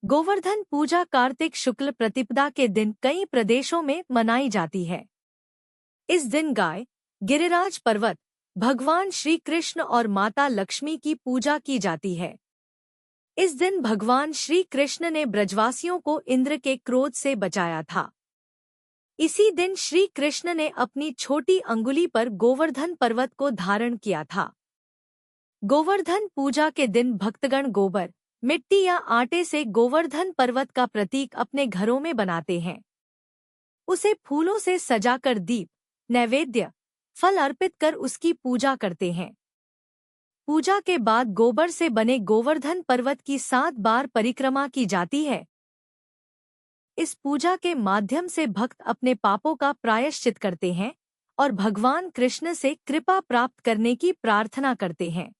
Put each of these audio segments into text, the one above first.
गोवर्धन पूजा कार्तिक शुक्ल प्रतिपदा के दिन कई प्रदेशों में मनाई जाती है। इस दिन गाय, गिरिराज पर्वत, भगवान श्री कृष्ण और माता लक्ष्मी की पूजा की जाती है। इस दिन भगवान श्री कृष्ण ने ब्रजवासियों को इंद्र के क्रोध से बचाया था। इसी दिन श्री कृष्ण ने अपनी छोटी अंगुली पर गोवर्धन पर्वत को धारण किया था। गोवर्धन पूजा के दिन भक्तगण गोबर, मिट्टी या आटे से गोवर्धन पर्वत का प्रतीक अपने घरों में बनाते हैं। उसे फूलों से सजाकर दीप, नैवेद्य, फल अर्पित कर उसकी पूजा करते हैं। पूजा के बाद गोबर से बने गोवर्धन पर्वत की 7 बार परिक्रमा की जाती है। इस पूजा के माध्यम से भक्त अपने पापों का प्रायश्चित करते हैं और भगवान कृष्ण से कृपा प्राप्त करने की प्रार्थना करते हैं।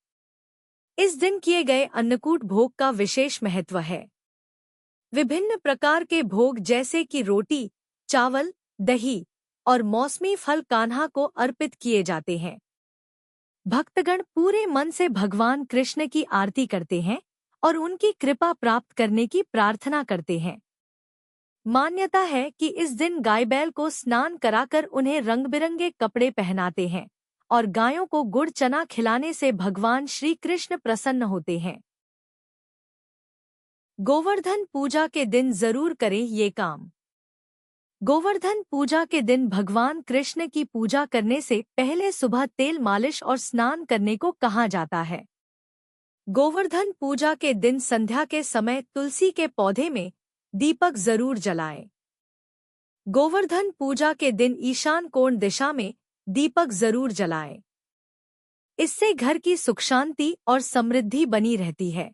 इस दिन किए गए अन्नकूट भोग का विशेष महत्व है। विभिन्न प्रकार के भोग जैसे कि रोटी, चावल, दही और मौसमी फल कान्हा को अर्पित किए जाते हैं। भक्तगण पूरे मन से भगवान कृष्ण की आरती करते हैं और उनकी कृपा प्राप्त करने की प्रार्थना करते हैं। मान्यता है कि इस दिन गाय बैल को स्नान कराकर उन्हें रंग-बिरंगे कपड़े पहनाते हैं और गायों को गुड़ चना खिलाने से भगवान श्री कृष्ण प्रसन्न होते हैं। गोवर्धन पूजा के दिन जरूर करें ये काम। गोवर्धन पूजा के दिन भगवान कृष्ण की पूजा करने से पहले सुबह तेल मालिश और स्नान करने को कहा जाता है। गोवर्धन पूजा के दिन संध्या के समय तुलसी के पौधे में दीपक जरूर जलाएं। गोवर्धन पूजा के दिन ईशान कोण दिशा में दीपक जरूर जलाएं। इससे घर की सुख शांति और समृद्धि बनी रहती है।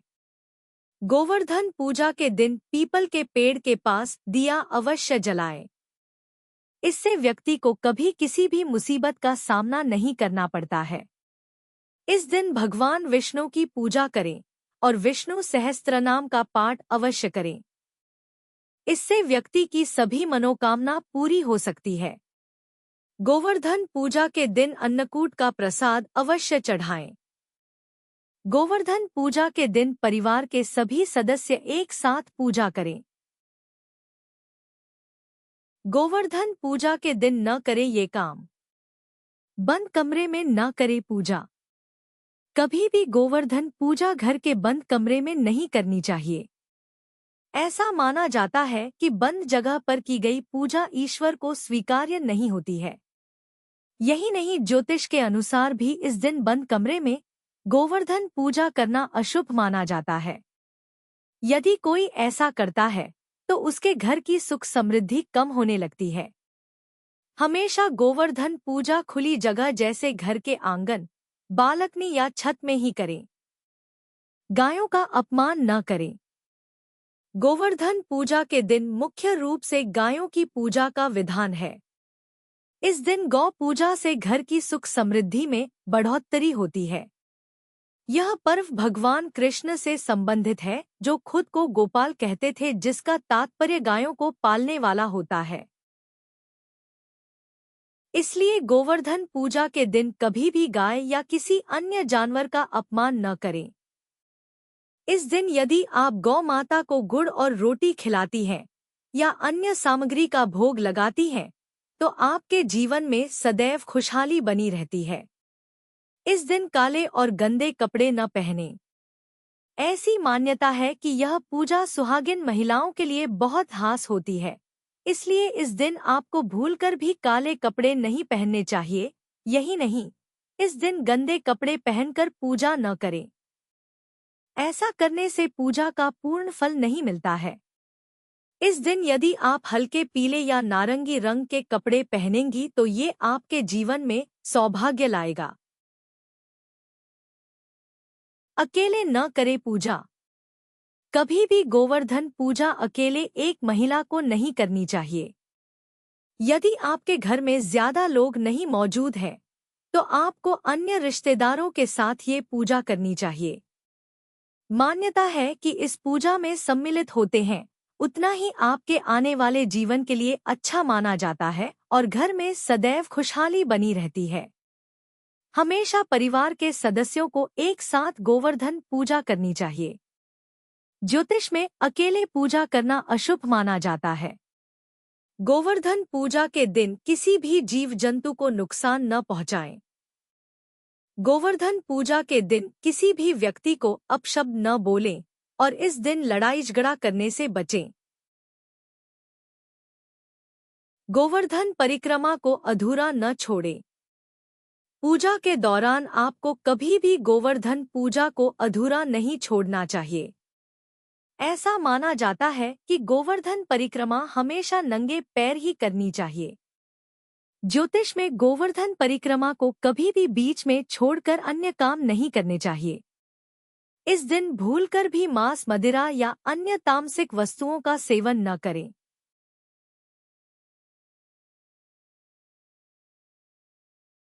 गोवर्धन पूजा के दिन पीपल के पेड़ के पास दिया अवश्य जलाएं। इससे व्यक्ति को कभी किसी भी मुसीबत का सामना नहीं करना पड़ता है। इस दिन भगवान विष्णु की पूजा करें और विष्णु सहस्त्रनाम का पाठ अवश्य करें। इससे व्यक्ति की सभी मनोकामना पूरी हो सकती है। गोवर्धन पूजा के दिन अन्नकूट का प्रसाद अवश्य चढ़ाएं। गोवर्धन पूजा के दिन परिवार के सभी सदस्य एक साथ पूजा करें। गोवर्धन पूजा के दिन न करें ये काम। बंद कमरे में न करें पूजा। कभी भी गोवर्धन पूजा घर के बंद कमरे में नहीं करनी चाहिए। ऐसा माना जाता है कि बंद जगह पर की गई पूजा ईश्वर को स्वीकार्य नहीं होती है। यही नहीं, ज्योतिष के अनुसार भी इस दिन बंद कमरे में गोवर्धन पूजा करना अशुभ माना जाता है। यदि कोई ऐसा करता है तो उसके घर की सुख समृद्धि कम होने लगती है। हमेशा गोवर्धन पूजा खुली जगह जैसे घर के आंगन, बालकनी या छत में ही करें। गायों का अपमान न करें। गोवर्धन पूजा के दिन मुख्य रूप से गायों की पूजा का विधान है। इस दिन गौ पूजा से घर की सुख समृद्धि में बढ़ोतरी होती है। यह पर्व भगवान कृष्ण से संबंधित है, जो खुद को गोपाल कहते थे, जिसका तात्पर्य गायों को पालने वाला होता है। इसलिए गोवर्धन पूजा के दिन कभी भी गाय या किसी अन्य जानवर का अपमान न करें। इस दिन यदि आप गौ माता को गुड़ और रोटी खिलाती हैं या अन्य सामग्री का भोग लगाती हैं, तो आपके जीवन में सदैव खुशहाली बनी रहती है। इस दिन काले और गंदे कपड़े न पहनें। ऐसी मान्यता है कि यह पूजा सुहागिन महिलाओं के लिए बहुत खास होती है। इसलिए इस दिन आपको भूलकर भी काले कपड़े नहीं पहनने चाहिए। यही नहीं, इस दिन गंदे कपड़े पहनकर पूजा न करें। ऐसा करने से पूजा का पूर्ण फल नहीं मिलता है। इस दिन यदि आप हल्के पीले या नारंगी रंग के कपड़े पहनेंगी तो ये आपके जीवन में सौभाग्य लाएगा। अकेले न करें पूजा। कभी भी गोवर्धन पूजा अकेले एक महिला को नहीं करनी चाहिए। यदि आपके घर में ज्यादा लोग नहीं मौजूद हैं, तो आपको अन्य रिश्तेदारों के साथ ये पूजा करनी चाहिए। मान्यता है कि इस पूजा में सम्मिलित होते हैं उतना ही आपके आने वाले जीवन के लिए अच्छा माना जाता है और घर में सदैव खुशहाली बनी रहती है। हमेशा परिवार के सदस्यों को एक साथ गोवर्धन पूजा करनी चाहिए। ज्योतिष में अकेले पूजा करना अशुभ माना जाता है। गोवर्धन पूजा के दिन किसी भी जीव जंतु को नुकसान न पहुंचाएं। गोवर्धन पूजा के दिन किसी भी व्यक्ति को अपशब्द न बोलें और इस दिन लड़ाई झगड़ा करने से बचें। गोवर्धन परिक्रमा को अधूरा न छोड़ें। पूजा के दौरान आपको कभी भी गोवर्धन पूजा को अधूरा नहीं छोड़ना चाहिए। ऐसा माना जाता है कि गोवर्धन परिक्रमा हमेशा नंगे पैर ही करनी चाहिए। ज्योतिष में गोवर्धन परिक्रमा को कभी भी बीच में छोड़कर अन्य काम नहीं करने चाहिए। इस दिन भूलकर भी मांस, मदिरा या अन्य तामसिक वस्तुओं का सेवन न करें।